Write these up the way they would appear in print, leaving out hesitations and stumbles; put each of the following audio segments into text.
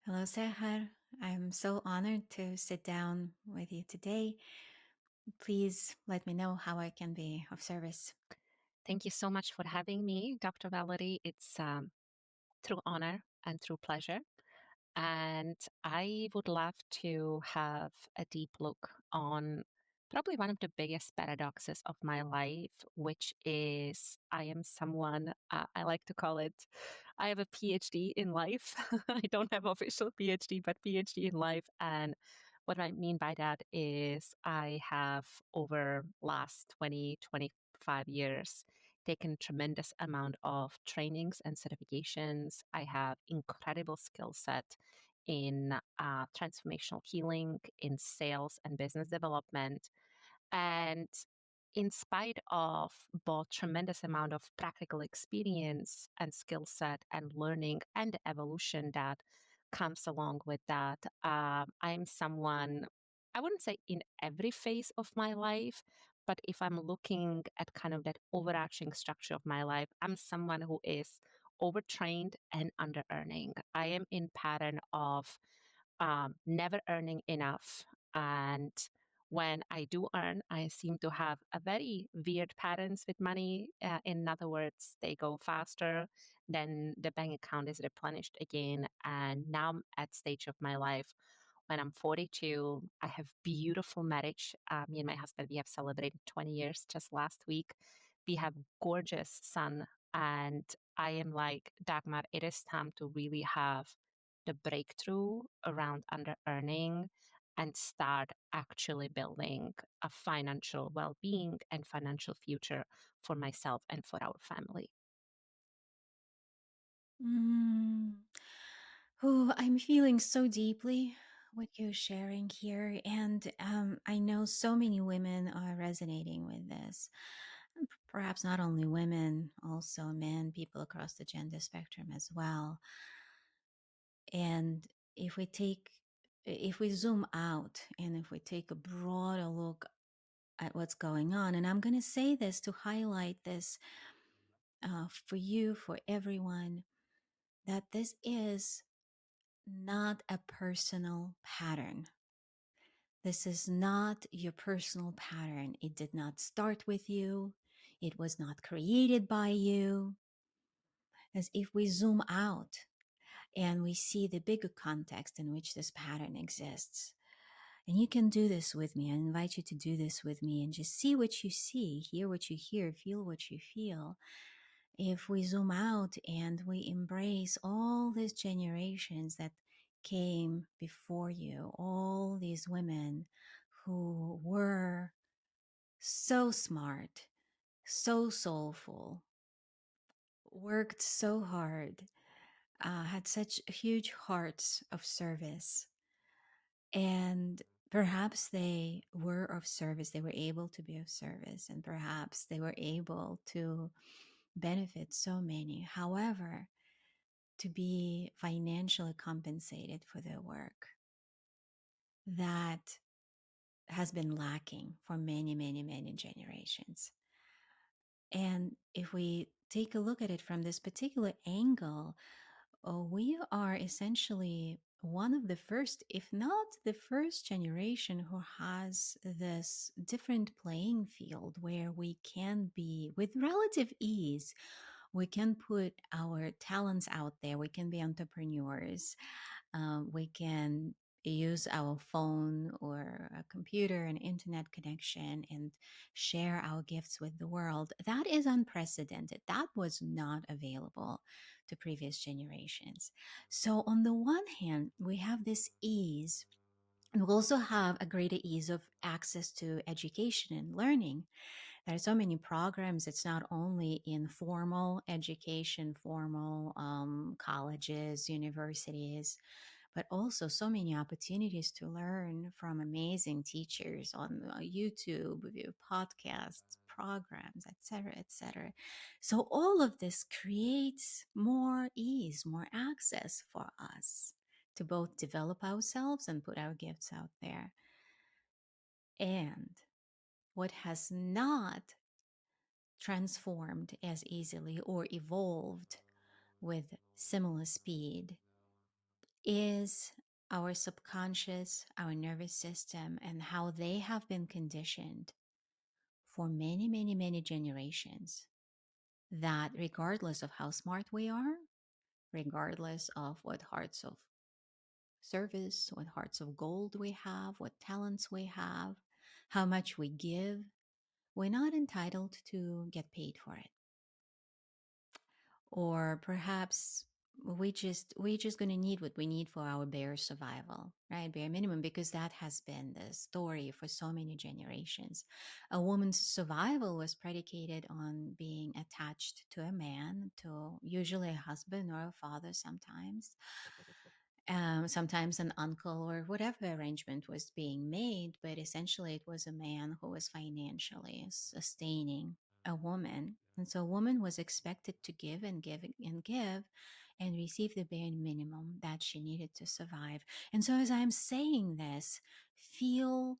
Hello, Sehar. I'm so honored to sit down with you today. Please let me know how I can be of service. Thank you so much for having me, Dr. Valerie. It's true honor and true pleasure. And I would love to have a deep look on probably one of the biggest paradoxes of my life, which is I am someone, I like to call it, I have a PhD in life. I don't have official PhD, but PhD in life. And what I mean by that is I have over last 20, 25 years taken tremendous amount of trainings and certifications. I have incredible skill set in transformational healing, in sales and business development. And in spite of both tremendous amount of practical experience and skill set and learning and the evolution that comes along with that, I'm someone, I wouldn't say in every phase of my life, but if I'm looking at kind of that overarching structure of my life, I'm someone who is overtrained and under earning. I am in pattern of never earning enough. And when I do earn, I seem to have a very weird patterns with money. In other words, they go faster, then the bank account is replenished again. And now I'm at stage of my life when I'm 42. I have beautiful marriage. Me and my husband, we have celebrated 20 years just last week. We have gorgeous son. And I am like, Dagmar, it is time to really have the breakthrough around under earning and start actually building a financial well-being and financial future for myself and for our family. Mm. Oh, I'm feeling so deeply what you're sharing here. And I know so many women are resonating with this. And perhaps not only women, also men, people across the gender spectrum as well. And if we zoom out and if we take a broader look at what's going on, and I'm going to say this to highlight this for you, for everyone, that this is not a personal pattern. This is not your personal pattern. It did not start with you. It was not created by you. As if we zoom out and we see the bigger context in which this pattern exists. And you can do this with me. I invite you to do this with me and just see what you see, hear what you hear, feel what you feel. If we zoom out and we embrace all these generations that came before you, all these women who were so smart, so soulful, worked so hard, had such huge hearts of service. And perhaps they were of service, they were able to be of service, and perhaps they were able to benefit so many. However, to be financially compensated for their work, that has been lacking for many, many, many generations. And if we take a look at it from this particular angle, we are essentially one of the first, if not the first generation who has this different playing field where we can be with relative ease. We can put our talents out there. We can be entrepreneurs. We can use our phone or a computer and internet connection and share our gifts with the world. That is unprecedented. That was not available to previous generations. So, on the one hand, we have this ease. And we also have a greater ease of access to education and learning. There are so many programs. It's not only in formal education, formal colleges, universities, but also so many opportunities to learn from amazing teachers on YouTube, with podcasts, programs, etc., etc. So all of this creates more ease, more access for us to both develop ourselves and put our gifts out there. And what has not transformed as easily or evolved with similar speed is our subconscious, our nervous system, and how they have been conditioned for many, many, many generations. That regardless of how smart we are, regardless of what hearts of service, what hearts of gold we have, what talents we have, how much we give, we're not entitled to get paid for it. Or perhaps we just going to need what we need for our bare survival, right? Bare minimum, because that has been the story for so many generations. A woman's survival was predicated on being attached to a man, to usually a husband or a father sometimes, sometimes an uncle, or whatever arrangement was being made. But essentially, it was a man who was financially sustaining a woman. And so a woman was expected to give and give and give and receive the bare minimum that she needed to survive. And so, as I'm saying this, feel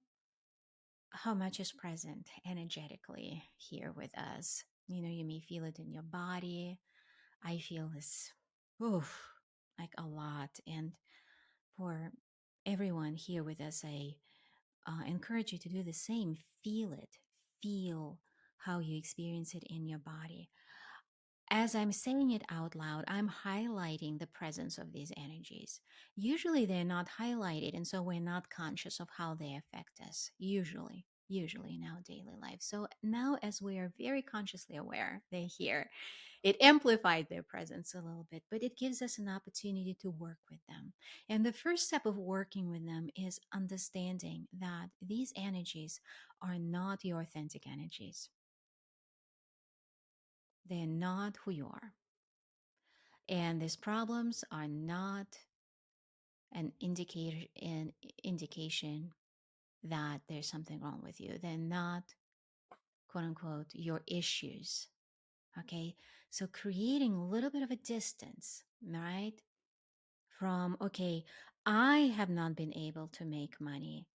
how much is present energetically here with us. You know, you may feel it in your body. I feel this, oof, like a lot. And for everyone here with us, I encourage you to do the same. Feel it. Feel how you experience it in your body. As I'm saying it out loud, I'm highlighting the presence of these energies. Usually they're not highlighted, and so we're not conscious of how they affect us, usually in our daily life. So now, as we are very consciously aware they're here, it amplified their presence a little bit, but it gives us an opportunity to work with them. And the first step of working with them is understanding that these energies are not your authentic energies. They're not who you are. And these problems are not an indication that there's something wrong with you. They're not, quote unquote, your issues. Okay. So creating a little bit of a distance, right? From, okay, I have not been able to make money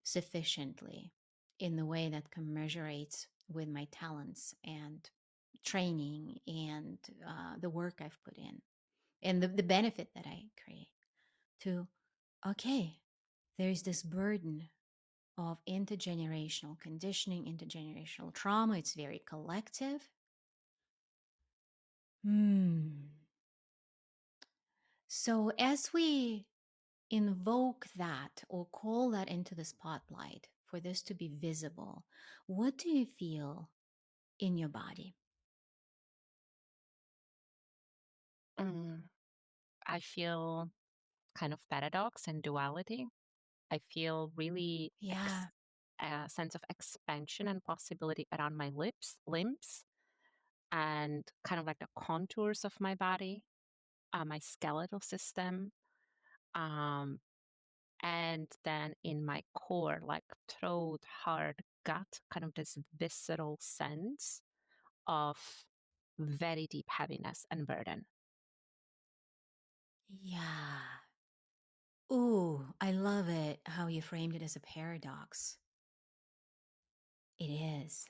sufficiently in the way that commensurates with my talents and training and the work I've put in and the benefit that I create. To, okay, there's this burden of intergenerational conditioning, intergenerational trauma. It's very collective. Hmm. So as we invoke that or call that into the spotlight for this to be visible, what do you feel in your body? Mm, I feel kind of paradox and duality. I feel really Yeah. a sense of expansion and possibility around my limbs, and kind of like the contours of my body, my skeletal system, um, and then in my core, like throat, heart, gut, kind of this visceral sense of very deep heaviness and burden. Yeah. Ooh, I love it how you framed it as a paradox. It is.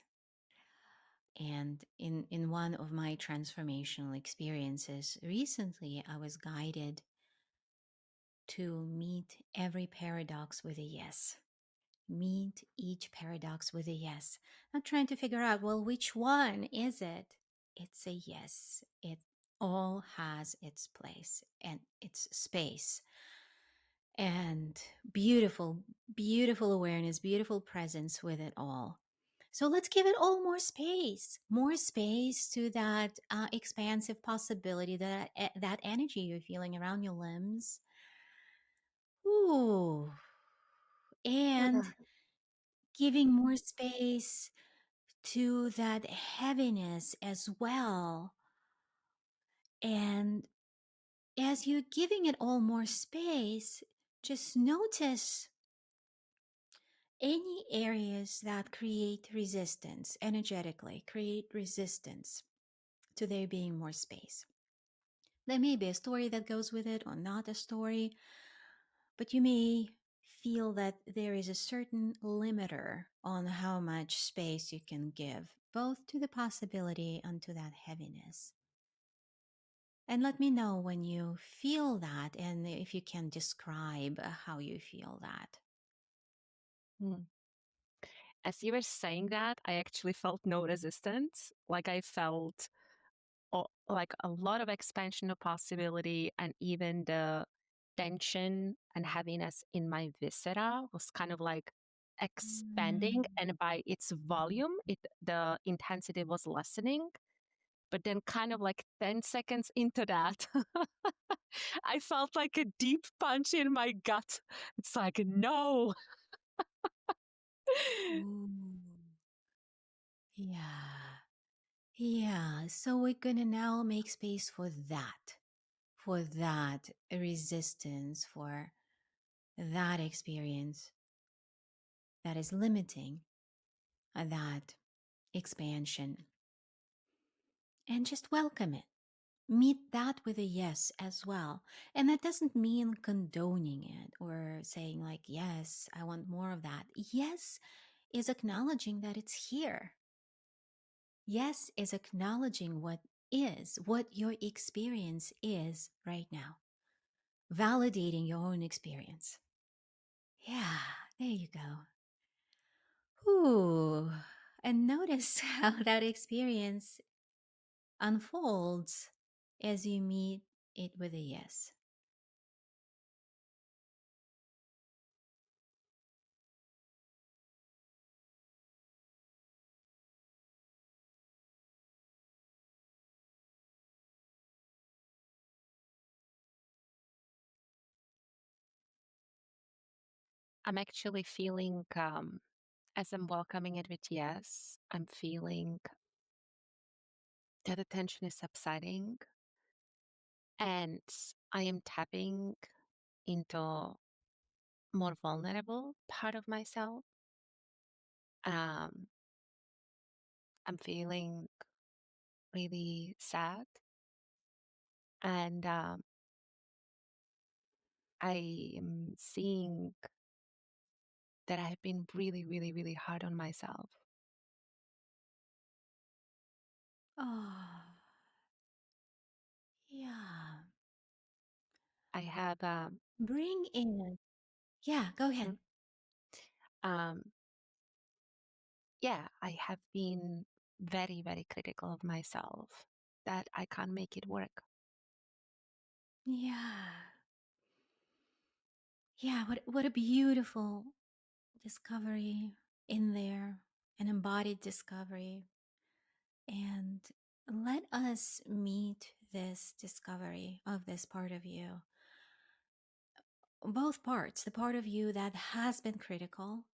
And in one of my transformational experiences recently, I was guided to meet every paradox with a yes. Meet each paradox with a yes. Not trying to figure out, well, which one is it? It's a yes. It all has its place and its space. And beautiful, beautiful awareness, beautiful presence with it all. So let's give it all more space to that expansive possibility, that energy you're feeling around your limbs. Ooh, and giving more space to that heaviness as well. And as you're giving it all more space, just notice any areas that create resistance energetically, create resistance to there being more space. There may be a story that goes with it or not a story, but you may feel that there is a certain limiter on how much space you can give, both to the possibility and to that heaviness. And let me know when you feel that and if you can describe how you feel that. Mm. As you were saying that, I actually felt no resistance. Like I felt like a lot of expansion of possibility, and even the tension and heaviness in my viscera was kind of like expanding, Mm. and by its volume, the intensity was lessening. But then kind of like 10 seconds into that, I felt like a deep punch in my gut. It's like, no. Ooh. Yeah. Yeah. So we're going to now make space for that resistance, for that experience that is limiting that expansion, and just welcome it. Meet that with a yes as well. And that doesn't mean condoning it or saying, like, yes, I want more of that. Yes is acknowledging that it's here. Yes is acknowledging what your experience is right now, validating your own experience. Yeah, there you go. Ooh, and notice how that experience unfolds as you meet it with a yes. I'm actually feeling, as I'm welcoming it with yes, I'm feeling that the tension is subsiding, and I am tapping into more vulnerable part of myself. Um, I'm feeling really sad, and I am seeing that I have been really, really, really hard on myself. Oh, yeah. I have, Bring in, yeah, go ahead. mm, um, yeah, I have been very, very critical of myself that I can't make it work. Yeah. Yeah, what a beautiful discovery in there, an embodied discovery. And let us meet this discovery of this part of you. Both parts, the part of you that has been critical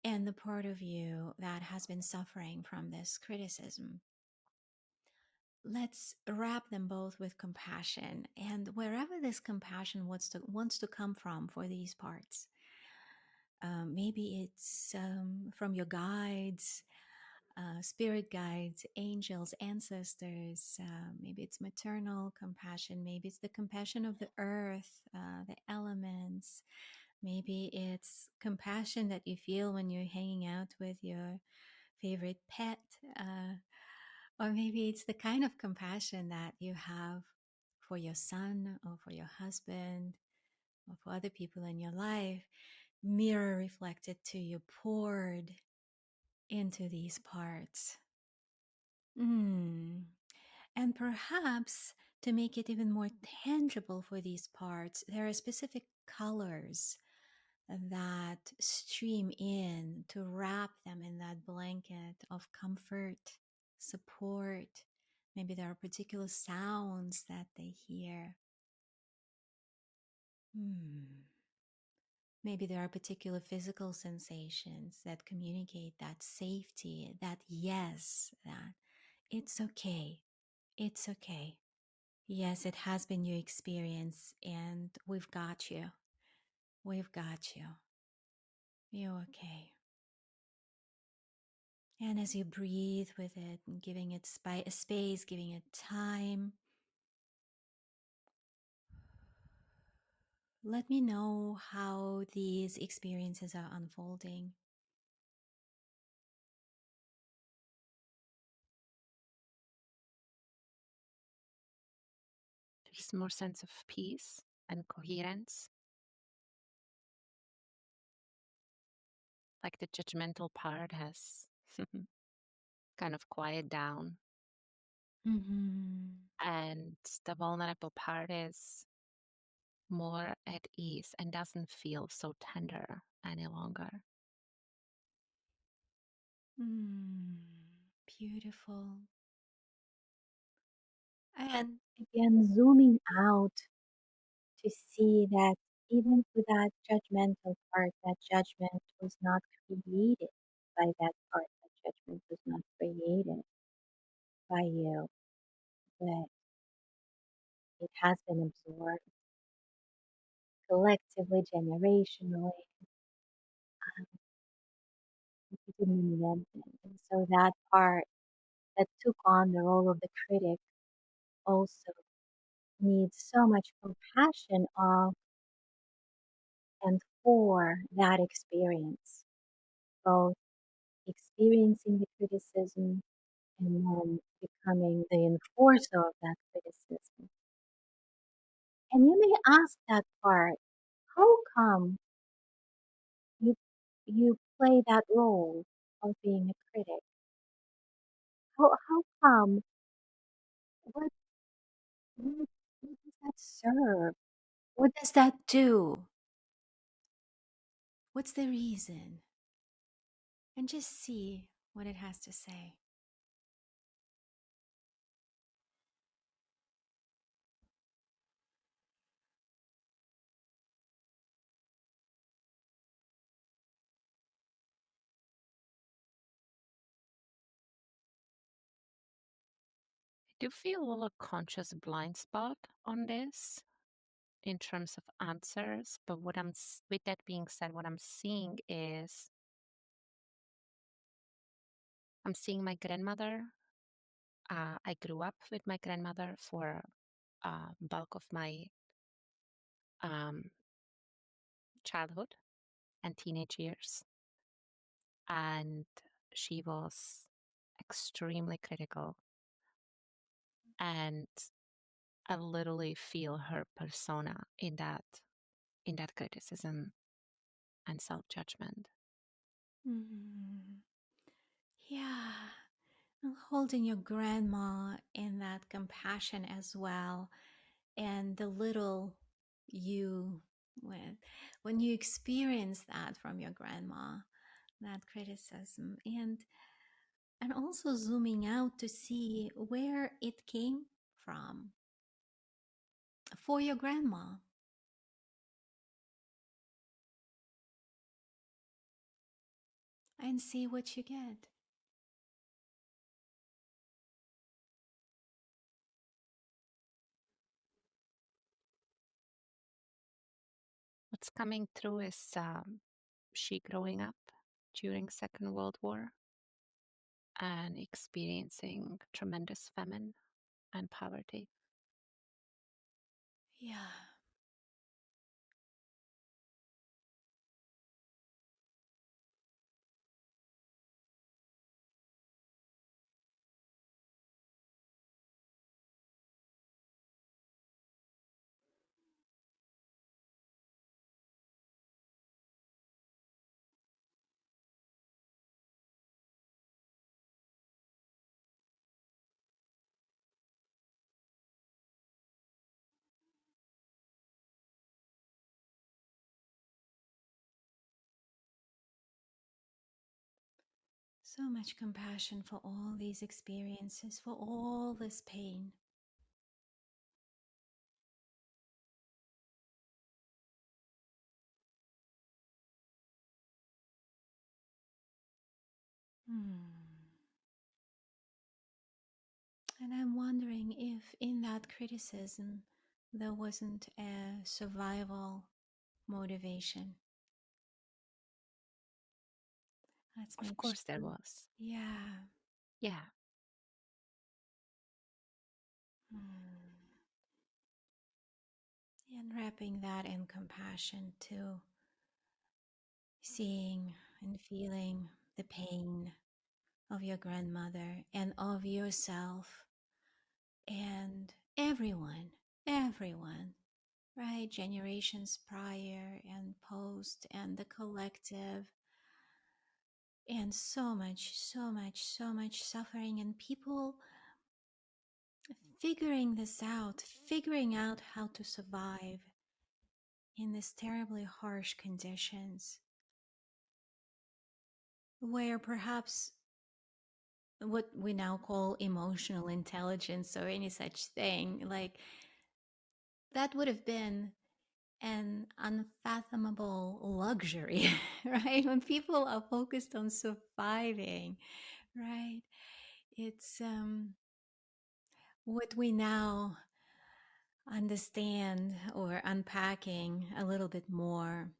and the part of you that has been suffering from this criticism. Let's wrap them both with compassion, and wherever this compassion wants to come from for these parts. Maybe it's from your guides, spirit guides, angels, ancestors. Maybe it's maternal compassion. Maybe it's the compassion of the earth, the elements. Maybe it's compassion that you feel when you're hanging out with your favorite pet. Uh, or maybe it's the kind of compassion that you have for your son or for your husband or for other people in your life. Mirror reflected to you, poured into these parts. Mm. And perhaps to make it even more tangible for these parts, there are specific colors that stream in to wrap them in that blanket of comfort, support. Maybe there are particular sounds that they hear. Hmm. Maybe there are particular physical sensations that communicate that safety, that yes, that it's okay. It's okay. Yes, it has been your experience, and we've got you. We've got you. You're okay. And as you breathe with it and giving it space, giving it time, let me know how these experiences are unfolding. more sense of peace and coherence. Like the judgmental part has kind of quieted down, Mm-hmm. and the vulnerable part is more at ease and doesn't feel so tender any longer. Mm. Beautiful. And again, zooming out to see that even for that judgmental part, that judgment was not created by that part, that judgment was not created by you, but it has been absorbed collectively, generationally, you didn't invent it. And so that part that took on the role of the critic also needs so much compassion of and for that experience, both experiencing the criticism and then becoming the enforcer of that criticism. And you may ask that part, how come you you play that role of being a critic? How come what what does that serve? What does that do? What's the reason? And just see what it has to say. I do feel a little conscious blind spot on this in terms of answers, but with that being said, what I'm seeing is I'm seeing my grandmother. I grew up with my grandmother for bulk of my um, childhood and teenage years, and she was extremely critical, and I literally feel her persona in that criticism and self judgment. Mhm. Yeah. And holding your grandma in that compassion as well. And the little you, when, when you experience that from your grandma, that criticism, and also zooming out to see where it came from for your grandma and see what you get. What's coming through is she growing up during Second World War and experiencing tremendous famine and poverty. Yeah. So much compassion for all these experiences, for all this pain. Hmm. And I'm wondering if in that criticism there wasn't a survival motivation. Let's Of make course, there sure. was. Yeah. Yeah, Hmm. And wrapping that in compassion too, seeing and feeling the pain of your grandmother and of yourself and everyone. everyone, right? Generations prior and post, and the collective, and so much, so much, so much suffering, and people figuring this out, figuring out how to survive in these terribly harsh conditions where perhaps what we now call emotional intelligence or any such thing, like that would have been an unfathomable luxury, right? When people are focused on surviving, right? It's what we now understand or unpacking a little bit more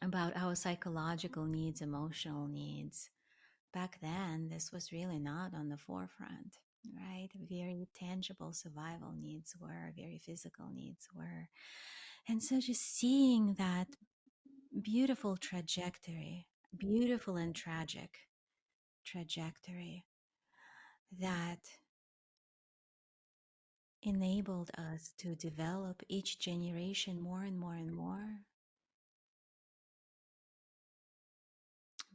about our psychological needs, emotional needs. Back then, this was really not on the forefront, right? Very tangible survival needs were, very physical needs were. And so just seeing that beautiful trajectory, beautiful and tragic trajectory that enabled us to develop each generation more and more and more.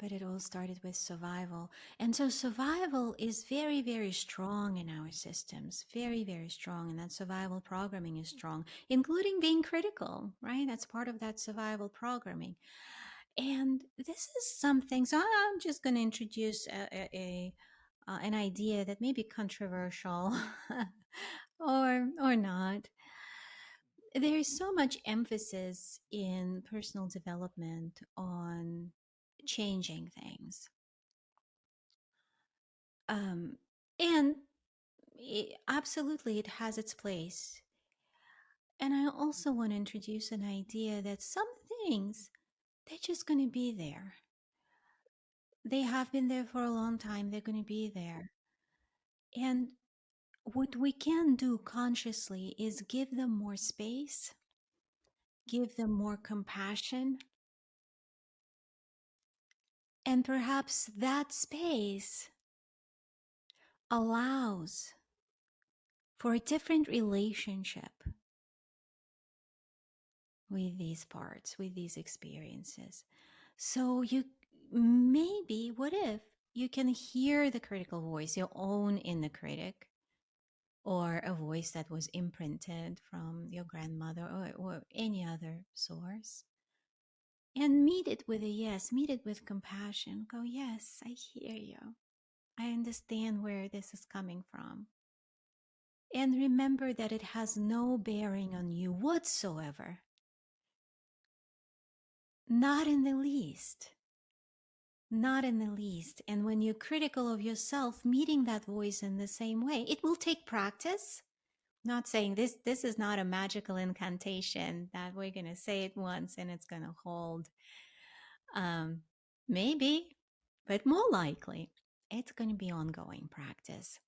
But it all started with survival. And so survival is very, very strong in our systems, very, very strong. And that survival programming is strong, including being critical, right? That's part of that survival programming. And this is something, so I'm just going to introduce an idea that may be controversial or not. There is so much emphasis in personal development on changing things. Um, and absolutely, it has its place. And I also want to introduce an idea that some things, they're just going to be there. They have been there for a long time, they're going to be there. And what we can do consciously is give them more space, give them more compassion, and perhaps that space allows for a different relationship with these parts, with these experiences. So you maybe, what if you can hear the critical voice, your own inner critic, or a voice that was imprinted from your grandmother or any other source, and meet it with a yes, meet it with compassion. Go, yes, I hear you. I understand where this is coming from. And remember that it has no bearing on you whatsoever. Not in the least. Not in the least. And when you're critical of yourself, meeting that voice in the same way, it will take practice. Not saying this is not a magical incantation that we're going to say it once and it's going to hold. Um, Maybe, but more likely, it's going to be ongoing practice.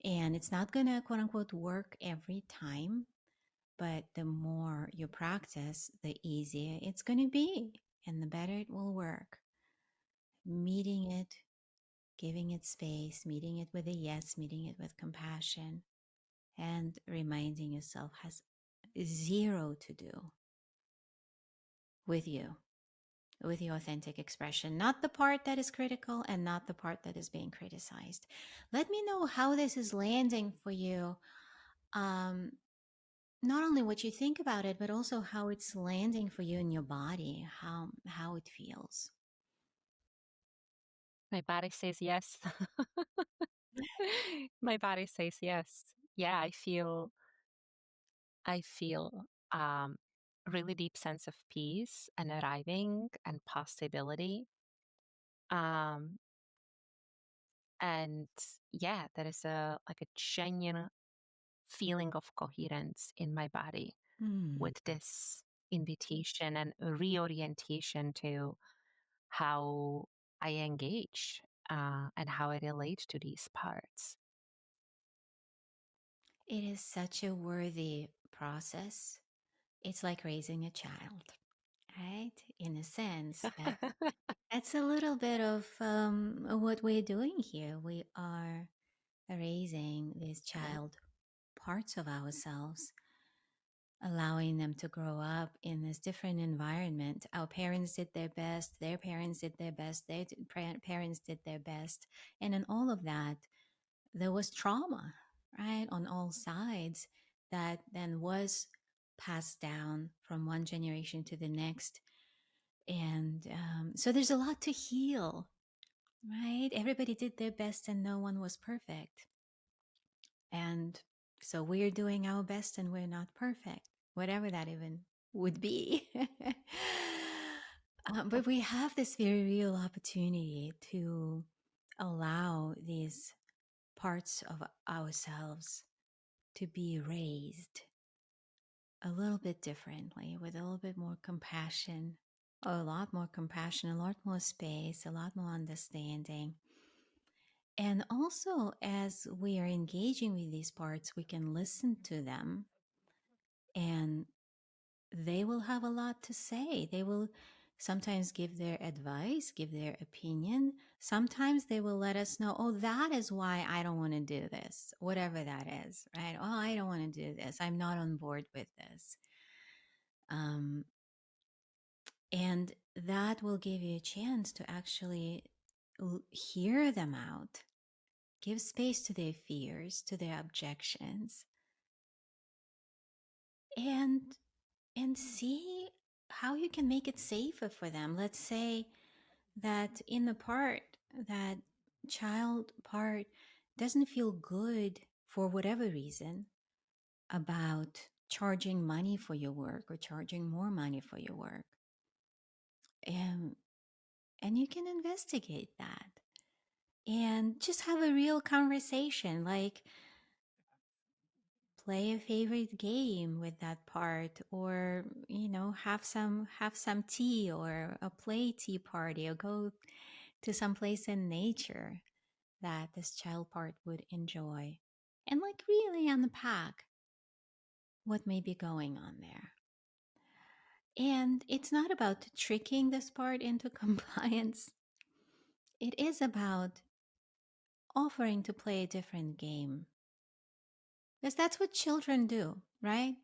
And it's not going to, quote unquote, work every time. But the more you practice, the easier it's going to be and the better it will work. Meeting it, giving it space, meeting it with a yes, meeting it with compassion, and reminding yourself has zero to do with you, with your authentic expression, not the part that is critical and not the part that is being criticized. Let me know how this is landing for you. Um, Not only what you think about it, but also how it's landing for you in your body, how it feels. My body says yes. My body says yes. Yeah, I feel really deep sense of peace and arriving and possibility. Um, and yeah, there is a genuine feeling of coherence in my body Mm. with this invitation and reorientation to how I engage and how I relate to these parts. It is such a worthy process. It's like raising a child, right? In a sense, that's a little bit of what we're doing here. We are raising these child parts of ourselves. allowing them to grow up in this different environment. Our parents did their best, their parents did their best, parents did their best. And in all of that, there was trauma, right, on all sides that then was passed down from one generation to the next. And so there's a lot to heal, right? Everybody did their best and no one was perfect. And so we're doing our best and we're not perfect, whatever that even would be. But we have this very real opportunity to allow these parts of ourselves to be raised a little bit differently, with a little bit more compassion, a lot more compassion, a lot more space, a lot more understanding. And also, as we are engaging with these parts, we can listen to them and they will have a lot to say. They will sometimes give their advice, give their opinion. Sometimes they will let us know, oh, that is why I don't want to do this, whatever that is, right? Oh, I don't want to do this. I'm not on board with this. Um, and that will give you a chance to actually hear them out, give space to their fears, to their objections, and see how you can make it safer for them. Let's say that in the part, that child part doesn't feel good for whatever reason about charging money for your work or charging more money for your work. And you can investigate that and just have a real conversation, like play a favorite game with that part, or have some tea or a play tea party, or go to some place in nature that this child part would enjoy, and like really unpack what may be going on there. And it's not about tricking this part into compliance. It is about offering to play a different game, because that's what children do, right?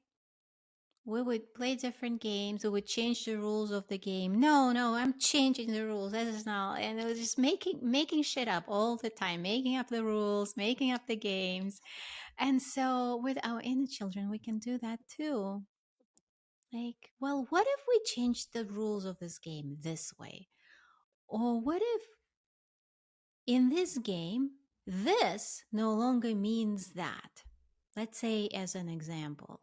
We would play different games. We would change the rules of the game. No, no, I'm changing the rules. This is not. And it was just making shit up all the time, making up the rules, making up the games. And so with our inner children, we can do that too. Like, well, what if we change the rules of this game this way? Or what if in this game, this no longer means that? Let's say, as an example,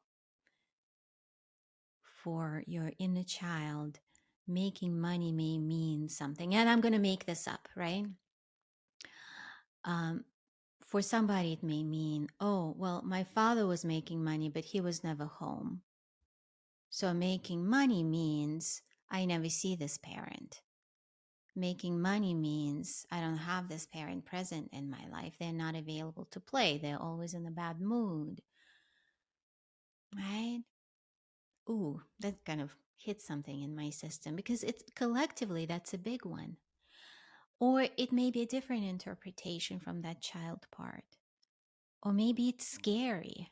for your inner child, making money may mean something. And I'm going to make this up, right? Um, for somebody, it may mean, oh, well, my father was making money, but he was never home. So making money means I never see this parent. Making money means I don't have this parent present in my life. They're not available to play. They're always in a bad mood, right? Ooh, that kind of hit something in my system, because it's collectively, that's a big one. Or it may be a different interpretation from that child part. Or maybe it's scary.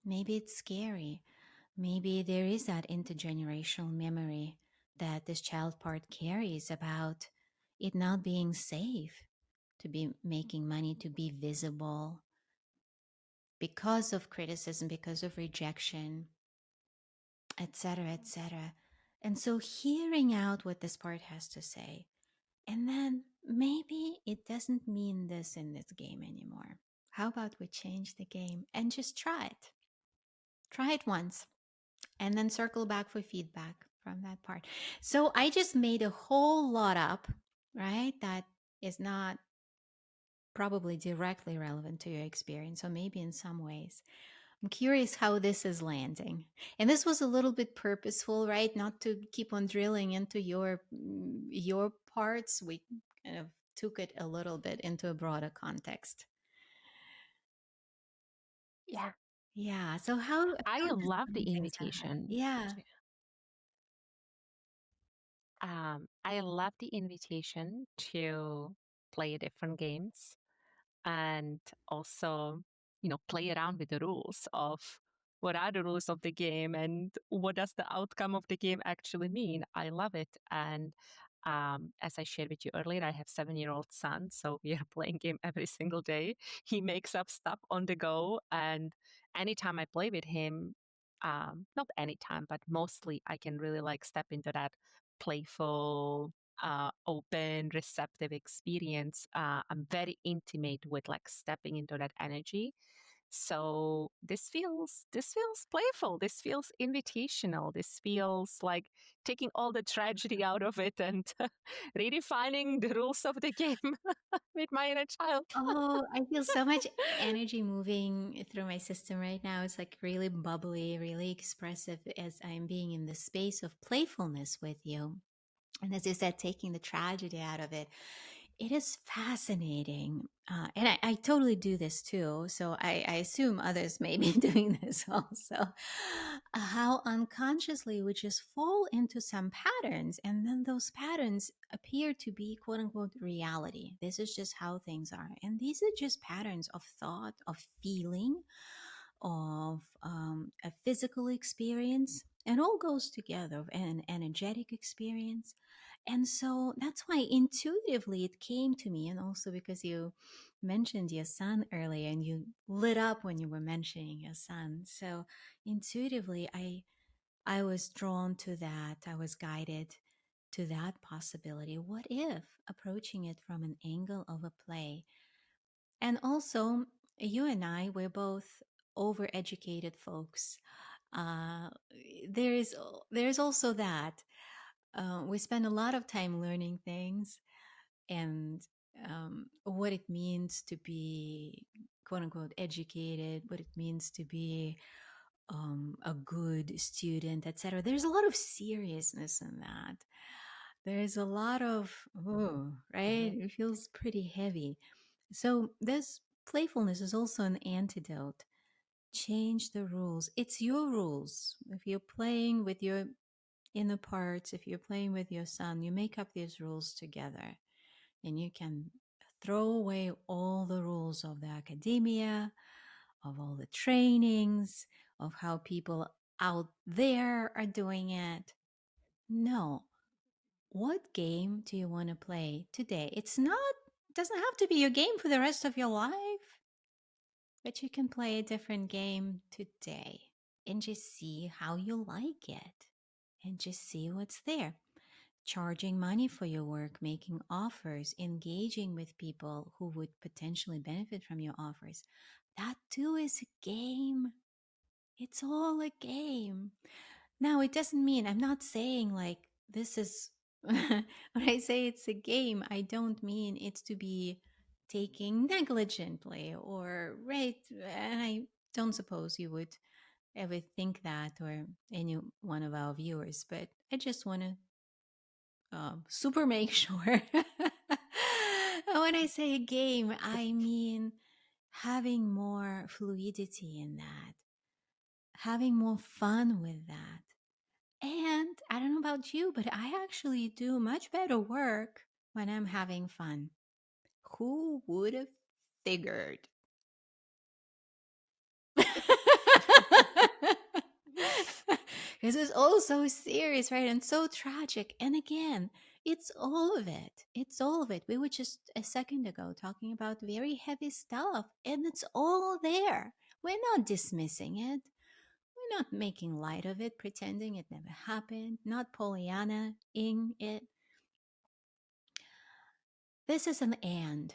Maybe it's scary. Maybe there is that intergenerational memory that this child part carries about it not being safe to be making money, to be visible, because of criticism, because of rejection, etc., etc. And so hearing out what this part has to say, and then maybe it doesn't mean this in this game anymore. How about we change the game and just try it? Try it once and then circle back for feedback from that part. So I just made a whole lot up, right? That is not probably directly relevant to your experience, or maybe in some ways. I'm curious how this is landing. And this was a little bit purposeful, right? Not to keep on drilling into your parts. We kind of took it a little bit into a broader context. Yeah. Yeah. So how I does love the landing, Sahar? invitation. Yeah. I love the invitation to play different games and also, play around with the rules of what are the rules of the game and what does the outcome of the game actually mean. I love it. And as I shared with you earlier, I have 7-year-old son, so we are playing game every single day. He makes up stuff on the go, and anytime I play with him, not anytime, but mostly I can really like step into that playful, open, receptive experience. I'm very intimate with like stepping into that energy. So this feels playful. This feels invitational. This feels like taking all the tragedy out of it and redefining the rules of the game with my inner child. Oh, I feel so much energy moving through my system right now. It's like really bubbly, really expressive as I'm being in the space of playfulness with you. And as you said, taking the tragedy out of it, it is fascinating. And I totally do this too. So I assume others may be doing this also. How unconsciously we just fall into some patterns, and then those patterns appear to be quote unquote reality. This is just how things are. And these are just patterns of thought, of feeling, of a physical experience, and all goes together, an energetic experience. And so that's why intuitively it came to me, and also because you mentioned your son earlier and you lit up when you were mentioning your son. So intuitively I was drawn to that. I was guided to that possibility. What if approaching it from an angle of a play? And also, you and I, we're both overeducated folks. Uh, there's also that we spend a lot of time learning things and what it means to be quote unquote educated, what it means to be a good student, etc. There's a lot of seriousness in that. There's a lot of oh, right? Mhm. It feels pretty heavy. So this playfulness is also an antidote. Change the rules. It's your rules. If you're playing with your inner parts, if you're playing with your son, you make up these rules together and you can throw away all the rules of the academia, of all the trainings, of how people out there are doing it. No. What game do you want to play today? It's not, doesn't have to be your game for the rest of your life, but you can play a different game today and just see how you like it and just see what's there. Charging money for your work, making offers, engaging with people who would potentially benefit from your offers. That too is a game. It's all a game. Now, it doesn't mean I'm not saying like this is when I say it's a game, I don't mean it's to be taking negligently or right. And I don't suppose you would ever think that or any one of our viewers, but I just want to super make sure. When I say a game, I mean having more fluidity in that, having more fun with that. And I don't know about you, but I actually do much better work when I'm having fun. Who would have figured? Because it's all so serious, right? And so tragic. And again, it's all of it. It's all of it. We were just a second ago talking about very heavy stuff, and it's all there. We're not dismissing it. We're not making light of it, pretending it never happened, not Pollyanna-ing it. This is an and.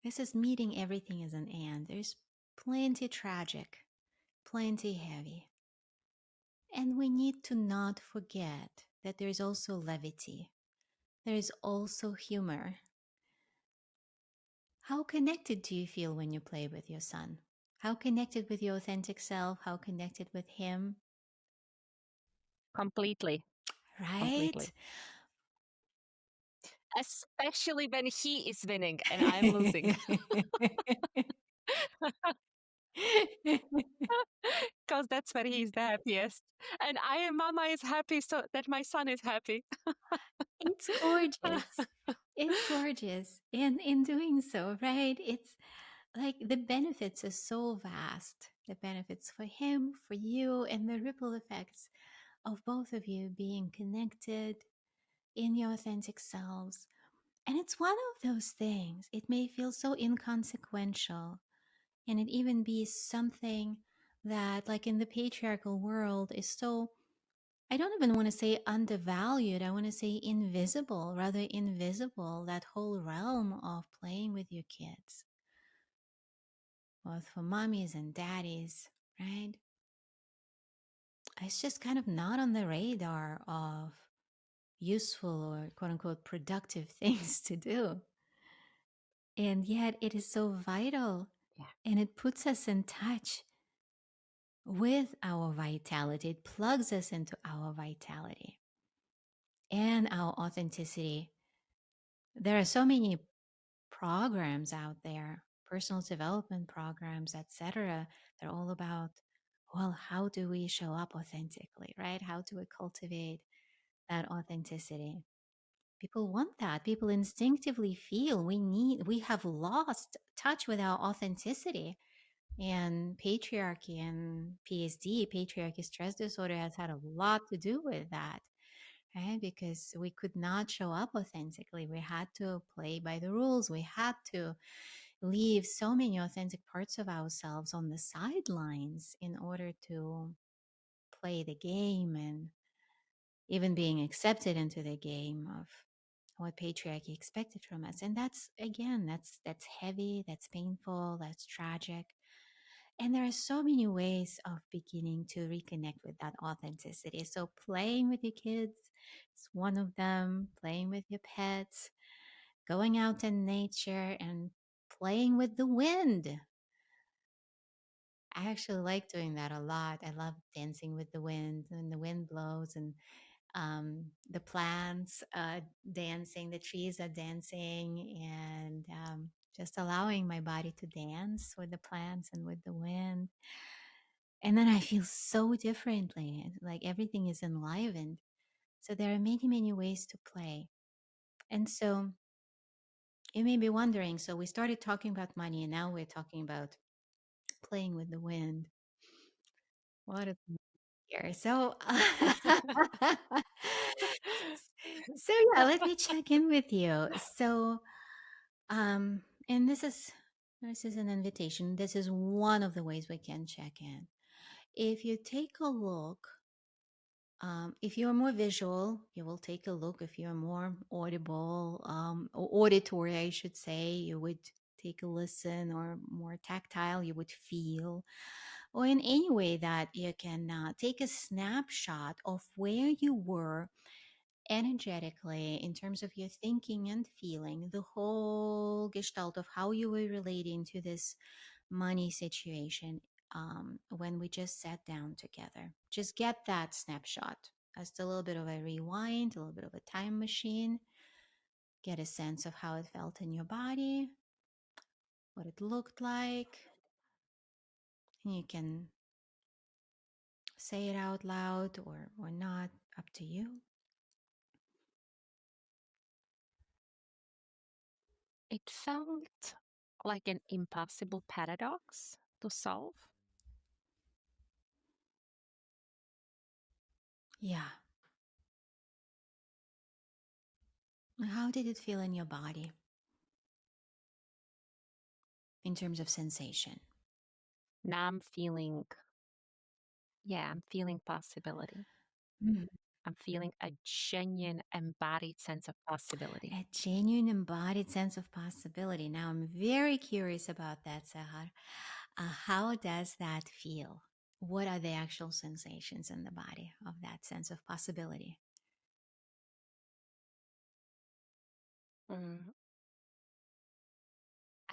This is meeting everything as an and. There's plenty tragic, plenty heavy. And we need to not forget that there's also levity. There is also humor. How connected do you feel when you play with your son? How connected with your authentic self? How connected with him? Completely, Right? completely. Especially when he is winning and I'm losing. Because that's where he's the happiest. And I am mama is happy so that my son is happy. It's gorgeous. It's gorgeous. And in doing so, right, it's like the benefits are so vast. the benefits for him, for you, and the ripple effects of both of you being connected in your authentic selves. And it's one of those things. It may feel so inconsequential, and it even be something that, like in the patriarchal world, is so, I don't even want to say undervalued. I want to say invisible, rather invisible, that whole realm of playing with your kids, both for mommies and daddies, right? It's just kind of not on the radar of useful or quote unquote productive things to do. And yet it is so vital, Yeah. and it puts us in touch with our vitality. It plugs us into our vitality and our authenticity. There are so many programs out there, personal development programs, etc. They're all about, well, how do we show up authentically, right? How do we cultivate that authenticity? People want that. People instinctively feel we have lost touch with our authenticity. And patriarchy and PSD, patriarchy stress disorder, has had a lot to do with that, right? Because we could not show up authentically. We had to play by the rules. We had to leave so many authentic parts of ourselves on the sidelines in order to play the game and even being accepted into the game of what patriarchy expected from us. And that's, again, that's heavy, that's painful, that's tragic. And there are so many ways of beginning to reconnect with that authenticity. So playing with your kids is one of them, playing with your pets, going out in nature and playing with the wind. I actually like doing that a lot. I love dancing with the wind when the wind blows, and the plants dancing, the trees are dancing, and just allowing my body to dance with the plants and with the wind. And then I feel so differently. Like everything is enlivened. So there are many, many ways to play. And so you may be wondering, so we started talking about money and now we're talking about playing with the wind. What is here? So so yeah, let me check in with you. So and this is an invitation. This is one of the ways we can check in. If you take a look, if you're more visual, you will take a look. If you're more audible, or auditory, I should say, you would take a listen, or more tactile, you would feel, or in any way that you can take a snapshot of where you were energetically in terms of your thinking and feeling, the whole gestalt of how you were relating to this money situation, when we just sat down together. Just get that snapshot. Just a little bit of a rewind, a little bit of a time machine. Get a sense of how it felt in your body, what it looked like. And you can say it out loud or not, up to you. It felt like an impossible paradox to solve. Yeah. How did it feel in your body in terms of sensation? Now I'm feeling possibility. Mhm. I'm feeling a genuine embodied sense of possibility. A genuine embodied sense of possibility. Now, I'm very curious about that, Sehar. How does that feel? What are the actual sensations in the body of that sense of possibility? Mm.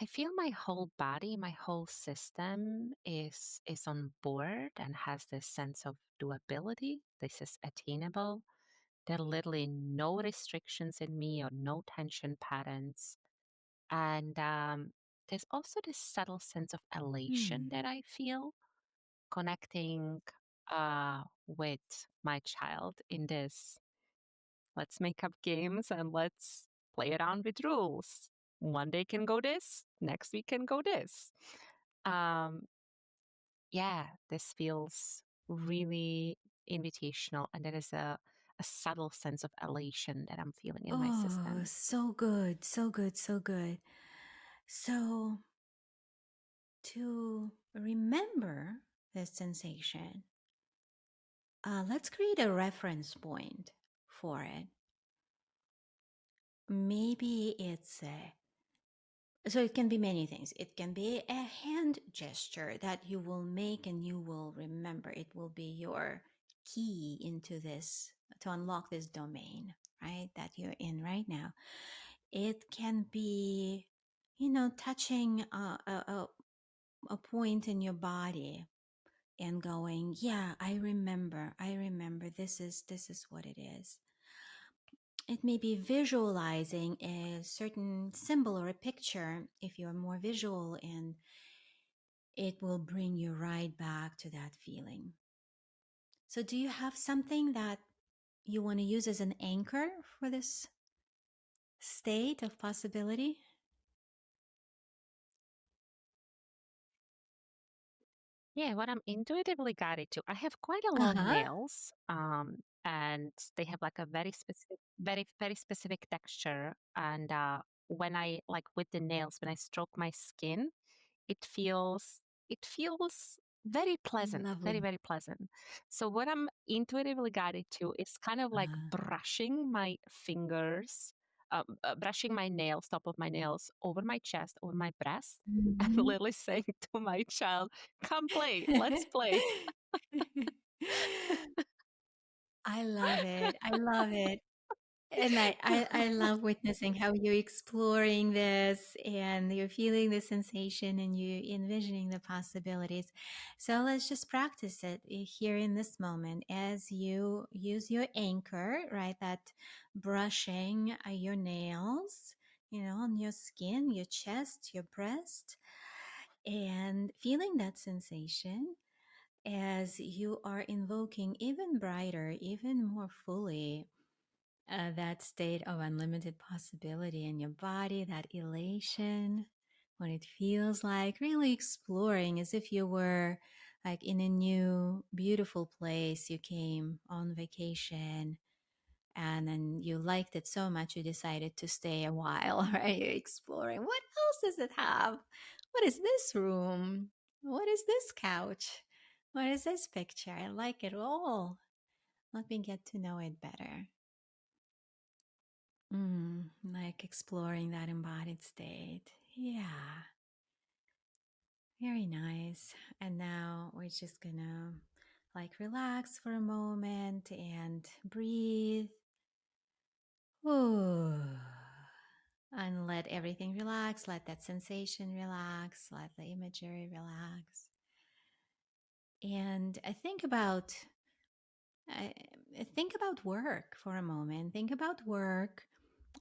I feel my whole body, my whole system is on board and has this sense of doability. This is attainable. There are literally no restrictions in me or no tension patterns. And there's also this subtle sense of elation Hmm. that I feel connecting with my child in this let's make up games and let's play around with rules. One day can go this, next week can go this. Um, yeah, this feels really invitational. And there is a subtle sense of elation that I'm feeling in my Oh, system. so good, so good, so good. So, to remember this sensation, let's create a reference point for it. Maybe it's a, so it can be many things. It can be a hand gesture that you will make and you will remember. It will be your key into this to unlock this domain, right? That you're in right now. It can be, touching a point in your body and going, yeah, I remember, this is what it is. It may be visualizing a certain symbol or a picture if you're more visual, and it will bring you right back to that feeling. So, do you have something that you want to use as an anchor for this state of possibility? Yeah, what I'm intuitively guided to. I have quite a Uh long huh. nails, and they have like a very specific, very specific texture. And when I like with the nails, when I stroke my skin, it feels it feels very pleasant, very Lovely. very pleasant. So what I'm intuitively guided to is kind of like Uh, brushing my fingers, brushing my nails, top of my nails over my chest, over my breast, and mhm. literally saying to my child, "Come play, let's play." I love it. I love it. And I love witnessing how you're exploring this and you're feeling the sensation and you envisioning the possibilities. So let's just practice it here in this moment as you use your anchor, right? That brushing your nails, on your skin, your chest, your breast, and feeling that sensation as you are invoking even brighter, even more fully that state of unlimited possibility in your body, that elation, what it feels like, really exploring as if you were like in a new, beautiful place. You came on vacation and then you liked it so much you decided to stay a while, right? You're exploring. What else does it have? What is this room? What is this couch? What is this picture? I like it all. Let me get to know it better. Like exploring that embodied state. Yeah, very nice. And now we're just gonna like relax for a moment and breathe. Ooh. And let everything relax, let that sensation relax, let the imagery relax. And I think about work for a moment. Think about work.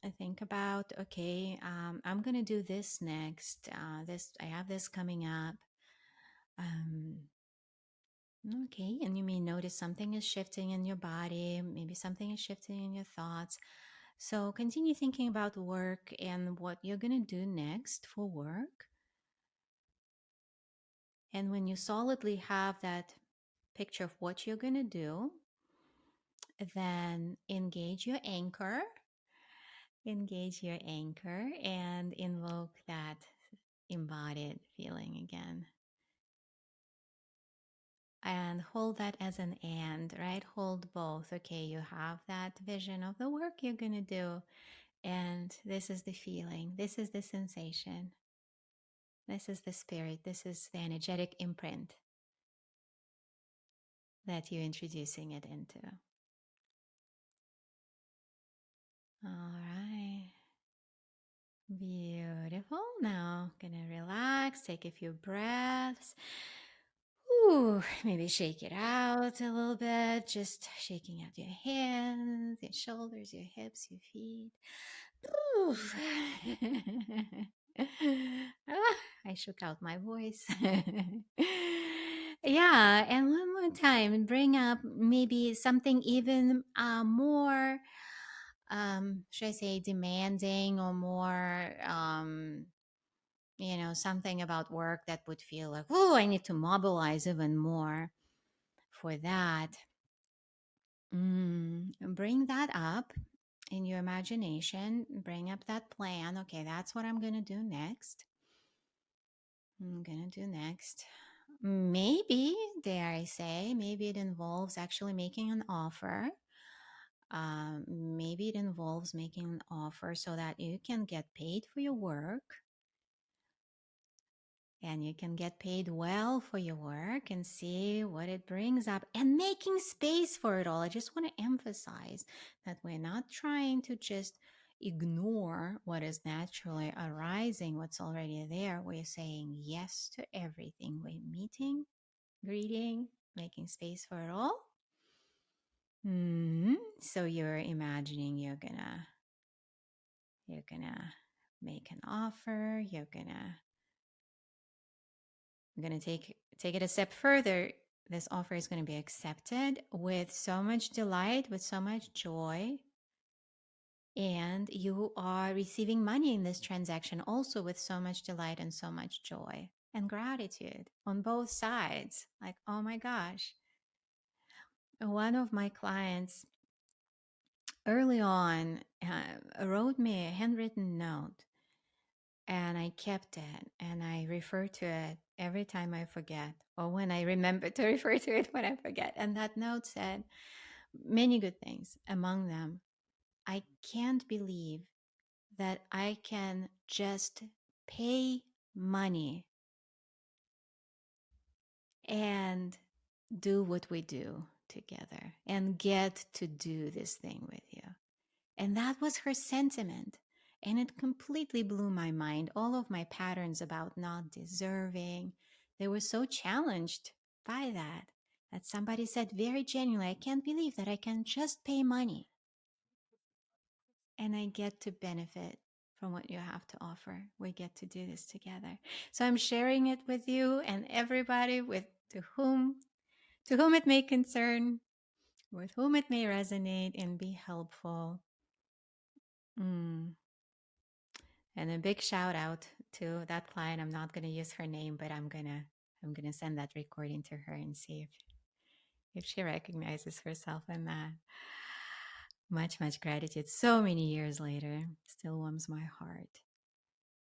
I think about, okay, I'm gonna do this next. This I have this coming up. Um, okay, and you may notice something is shifting in your body. Maybe something is shifting in your thoughts. So continue thinking about work and what you're gonna do next for work. And when you solidly have that picture of what you're gonna do, then engage your anchor and invoke that embodied feeling again. And hold that as an and, right? Hold both. Okay, you have that vision of the work you're going to do. And this is the feeling. This is the sensation. This is the spirit. This is the energetic imprint that you're introducing it into. All right. Beautiful. Now, gonna relax, take a few breaths. Ooh, maybe shake it out a little bit, just shaking out your hands, your shoulders, your hips, your feet. Oof. Ah, I shook out my voice. Yeah, and one more time, bring up maybe something even more, should I say, demanding or more something about work that would feel like, oh, I need to mobilize even more for that. Bring that up in your imagination. Bring up that plan. Okay, that's what I'm going to do next. I'm going to do next. Maybe, dare I say, maybe it involves actually making an offer. Maybe it involves making an offer so that you can get paid for your work and you can get paid well for your work and see what it brings up and making space for it all. I just want to emphasize that we're not trying to just ignore what is naturally arising, what's already there. We're saying yes to everything. We're meeting, greeting, making space for it all. So you're imagining you're gonna make an offer. I'm gonna take it a step further. This offer is going to be accepted with so much delight, with so much joy, and you are receiving money in this transaction also with so much delight and so much joy and gratitude on both sides. Like, oh my gosh, one of my clients early on wrote me a handwritten note, and I kept it and I refer to it every time I forget, or when I remember to refer to it when I forget. And that note said many good things. Among them, I can't believe that I can just pay money and do what we do together and get to do this thing with you. And that was her sentiment. And it completely blew my mind. All of my patterns about not deserving, they were so challenged by that, that somebody said very genuinely, I can't believe that I can just pay money and I get to benefit from what you have to offer. We get to do this together. So I'm sharing it with you and everybody with to whom it may concern, with whom it may resonate and be helpful. Mm. And a big shout out to that client. I'm not going to use her name, but I'm going to send that recording to her and see if she recognizes herself in that. Much, much gratitude. So many years later, still warms my heart.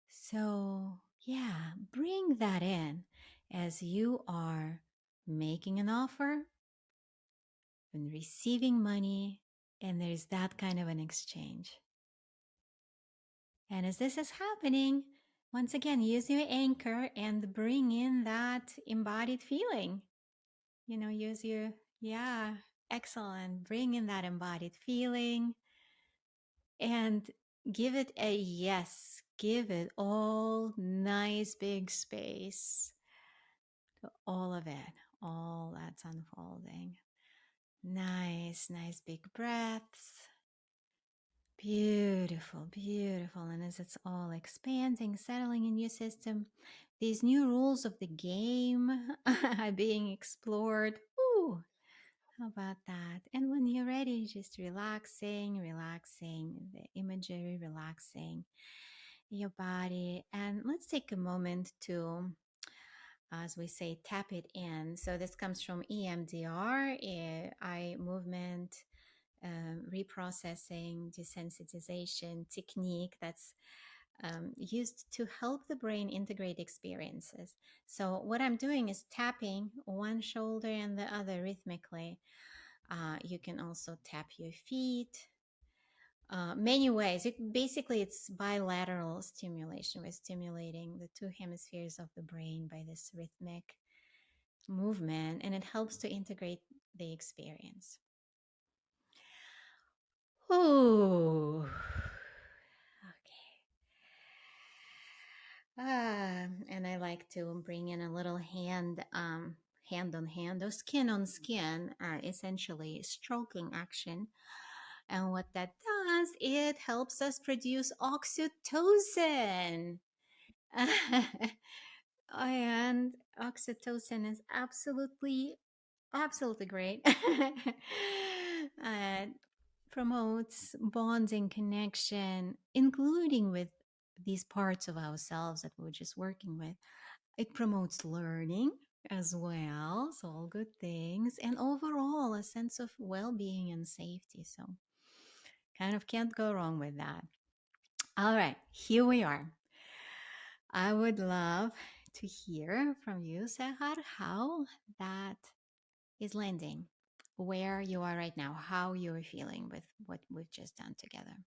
So, yeah, bring that in as you are making an offer and receiving money, and there's that kind of an exchange. And as this is happening, once again, use your anchor and bring in that embodied feeling. Use your, yeah, excellent. Bring in that embodied feeling and give it a yes. Give it all nice big space to all of it, all that's unfolding. Nice, nice big breaths. Beautiful, beautiful. And as it's all expanding, settling in your system, these new rules of the game are being explored. Ooh, how about that? And when you're ready, just relaxing, relaxing the imagery, relaxing your body. And let's take a moment to, as we say, tap it in. So this comes from EMDR, eye movement reprocessing, desensitization technique that's used to help the brain integrate experiences. So, what I'm doing is tapping one shoulder and the other rhythmically. You can also tap your feet. Many ways. Basically, it's bilateral stimulation. We're stimulating the two hemispheres of the brain by this rhythmic movement, and it helps to integrate the experience. Ooh. And I like to bring in a little hand on hand, or skin on skin, essentially stroking action. And what that does, it helps us produce oxytocin. And oxytocin is absolutely great. uh, Promotes bonding connection, including with these parts of ourselves that we're just working with. It promotes learning as well, so all good things, and overall a sense of well-being and safety. So kind of can't go wrong with that. All right, here we are. I would love to hear from you, Sehar, how that is landing, where you are right now, how you're feeling with what we've just done together.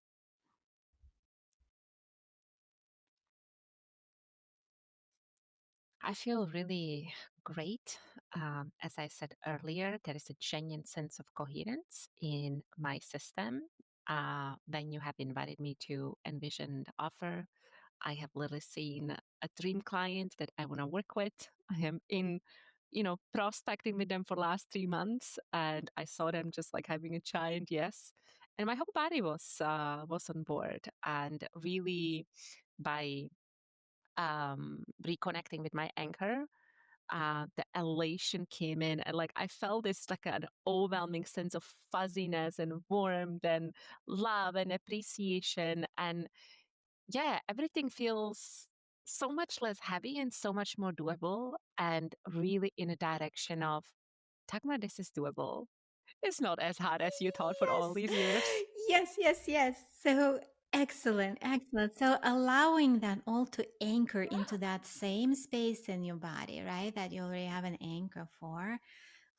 I feel really great. As I said earlier, there is a genuine sense of coherence in my system. Then you have invited me to envision the offer. I have literally seen a dream client that I want to work with. I am in, prospecting with them for the last 3 months, and I saw them just like having a giant yes, and my whole body was on board. And really, by reconnecting with my anchor, the elation came in, and like I felt this like an overwhelming sense of fuzziness and warmth and love and appreciation. And yeah, everything feels so much less heavy and so much more doable, and really in a direction of, Tagma, this is doable. It's not as hard as you thought for all Yes, these years. yes, yes, yes. So excellent, excellent. So allowing that all to anchor into that same space in your body, right? That you already have an anchor for.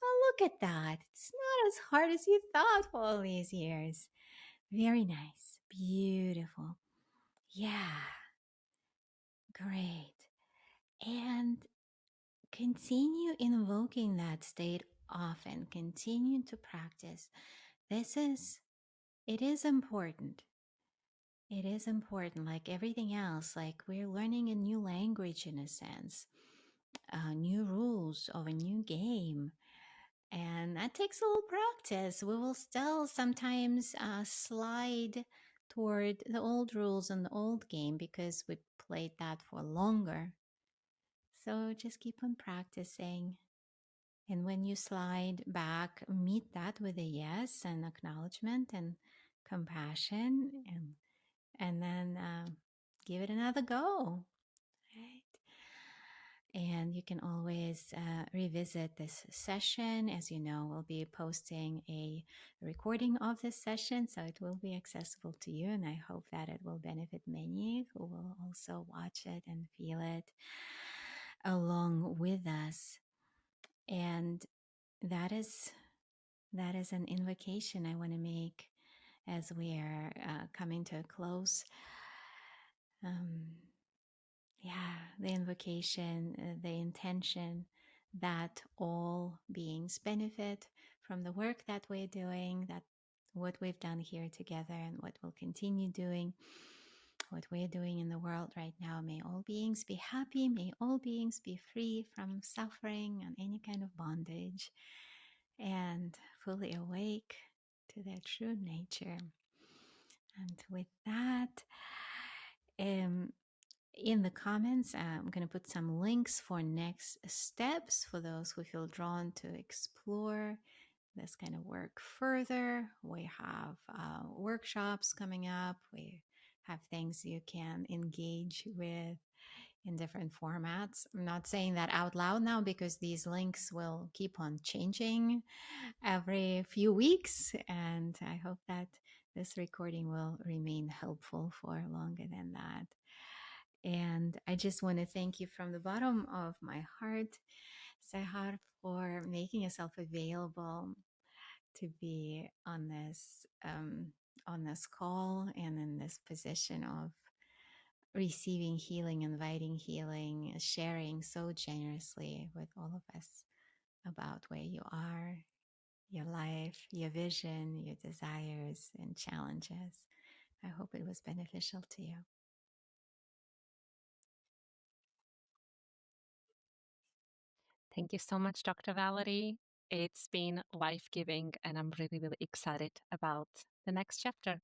Oh, look at that. It's not as hard as you thought for all these years. Very nice. Beautiful. Yeah, great. And continue invoking that state often. Continue to practice. It is important. It is important, like everything else. Like we're learning a new language in a sense, new rules of a new game. And that takes a little practice. We will still sometimes slide toward the old rules and the old game because we played that for longer. So just keep on practicing. And when you slide back, meet that with a yes and acknowledgement and compassion, and then give it another go. Right. And you can always revisit this session. As you know, we'll be posting a recording of this session, so it will be accessible to you. And I hope that it will benefit many who will also watch it and feel it along with us. And that is an invocation I want to make as we are coming to a close. Um, yeah, the invocation, the intention that all beings benefit from the work that we're doing, that what we've done here together and what we'll continue doing, what we're doing in the world right now. May all beings be happy. May all beings be free from suffering and any kind of bondage and fully awake to their true nature. And with that, um, in the comments, I'm going to put some links for next steps for those who feel drawn to explore this kind of work further. We have workshops coming up. We have things you can engage with in different formats. I'm not saying that out loud now because these links will keep on changing every few weeks. And I hope that this recording will remain helpful for longer than that. And I just want to thank you from the bottom of my heart, Sehar, for making yourself available to be on this call and in this position of receiving healing, inviting healing, sharing so generously with all of us about where you are, your life, your vision, your desires, and challenges. I hope it was beneficial to you. Thank you so much, Dr. Valerie. It's been life giving, and I'm really, really excited about the next chapter.